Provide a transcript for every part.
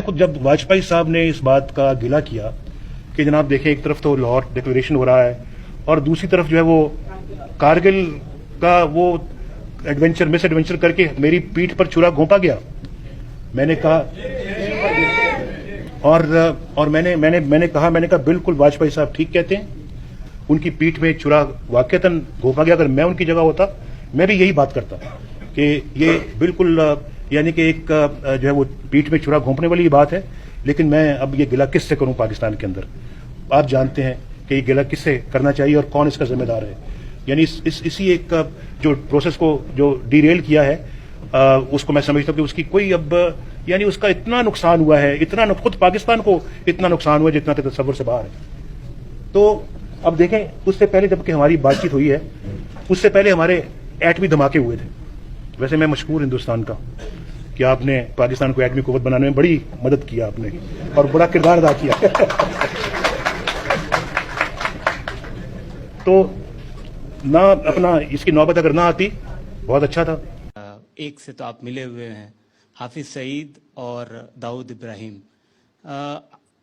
खुद जब वाजपेयी साहब ने इस बात का गिला किया कि जनाब देखें, एक तरफ तो लाहौर डिक्लेरेशन हो रहा है और दूसरी तरफ जो है वो कारगिल का वो मिस एडवेंचर करके मेरी पीठ पर छुरा घोंपा गया। मैंने कहा और मैंने कहा बिल्कुल वाजपेयी साहब ठीक कहते हैं, उनकी पीठ में छुरा वाकईतन घोंपा गया। अगर मैं उनकी जगह होता मैं भी यही बात करता कि ये बिल्कुल यानी कि एक जो है वो पीठ में छुरा घोंपने वाली बात है। लेकिन मैं अब ये गिला किससे करूं पाकिस्तान के अंदर? आप जानते हैं कि ये गिला किससे करना चाहिए और कौन इसका जिम्मेदार है। यानी इसी एक जो प्रोसेस को जो डीरेल किया है उसको मैं समझता हूं कि उसकी कोई अब यानी उसका इतना नुकसान हुआ है, इतना खुद पाकिस्तान को इतना नुकसान हुआ जितना कि तसव्वुर से बाहर है। तो अब देखें, उससे पहले जबकि हमारी बातचीत हुई है, उससे पहले हमारे एटमी धमाके हुए थे। वैसे मैं मशकूर हिंदुस्तान का कि आपने पाकिस्तान को एटमी कुव्वत बनाने में बड़ी मदद किया आपने और बड़ा किरदार अदा किया। तो ना अपना इसकी नौबत अगर ना आती बहुत अच्छा था। एक से तो आप मिले हुए हैं, हाफिज सईद और दाऊद इब्राहिम।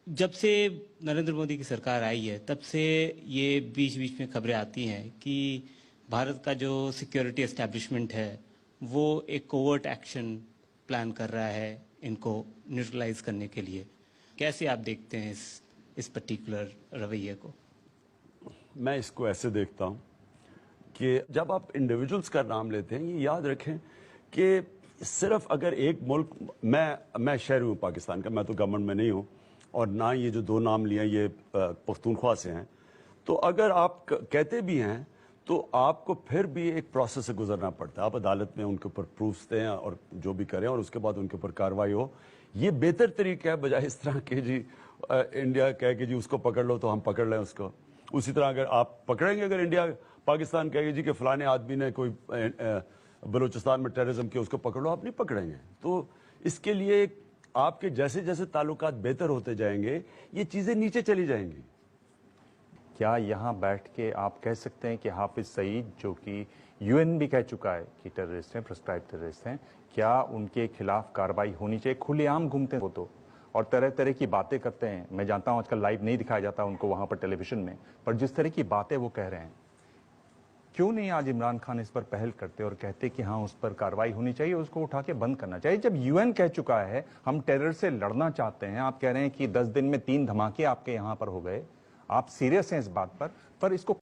जब से नरेंद्र मोदी की सरकार आई है तब से ये बीच बीच में खबरें आती हैं कि भारत का जो सिक्योरिटी एस्टैब्लिशमेंट है वो एक कोवर्ट एक्शन प्लान कर रहा है इनको न्यूट्रलाइज करने के लिए। कैसे आप देखते हैं इस पर्टिकुलर रवैये को? मैं इसको ऐसे देखता हूं कि जब आप इंडिविजुअल्स का नाम लेते हैं, ये याद रखें कि सिर्फ अगर एक मुल्क, मैं शहरी हूँ पाकिस्तान का, मैं तो गवर्नमेंट में नहीं हूँ और ना ये जो दो नाम लिए ये पख्तूनख्वा से हैं, तो अगर आप कहते भी हैं तो आपको फिर भी एक प्रोसेस से गुजरना पड़ता है। आप अदालत में उनके ऊपर प्रूफ्स दें और जो भी करें और उसके बाद उनके ऊपर कार्रवाई हो। ये बेहतर तरीका है बजाय इस तरह के जी इंडिया कहे कि जी उसको पकड़ लो तो हम पकड़ लें उसको। उसी तरह अगर आप पकड़ेंगे, अगर इंडिया पाकिस्तान कहेगी जी कि फलाने आदमी ने कोई बलूचिस्तान में टेररिज्म किया, उसको पकड़ लो, आप नहीं पकड़ेंगे। तो इसके लिए आपके जैसे जैसे ताल्लुकात बेहतर होते जाएंगे ये चीज़ें नीचे चली जाएंगी। क्या यहाँ बैठ के आप कह सकते हैं कि हाफिज सईद, जो कि यूएन भी कह चुका है कि टेररिस्ट हैं, प्रिस्क्राइब टेररिस्ट हैं, क्या उनके खिलाफ कार्रवाई होनी चाहिए? खुलेआम घूमते हैं वो तो और तरह तरह की बातें करते हैं। मैं जानता हूँ आजकल लाइव नहीं दिखाया जाता उनको वहाँ पर टेलीविजन में, पर जिस तरह की बातें वो कह रहे हैं, क्यों नहीं आज इमरान खान इस पर पहल करते और कहते कि हाँ उस पर कार्रवाई होनी चाहिए, उसको उठा के बंद करना चाहिए? जब यूएन कह चुका है हम टेरर से लड़ना चाहते हैं, आप कह रहे हैं कि 10 दिन में 3 धमाके आपके यहाँ पर हो गए, आप सीरियस हैं इस बात पर इसको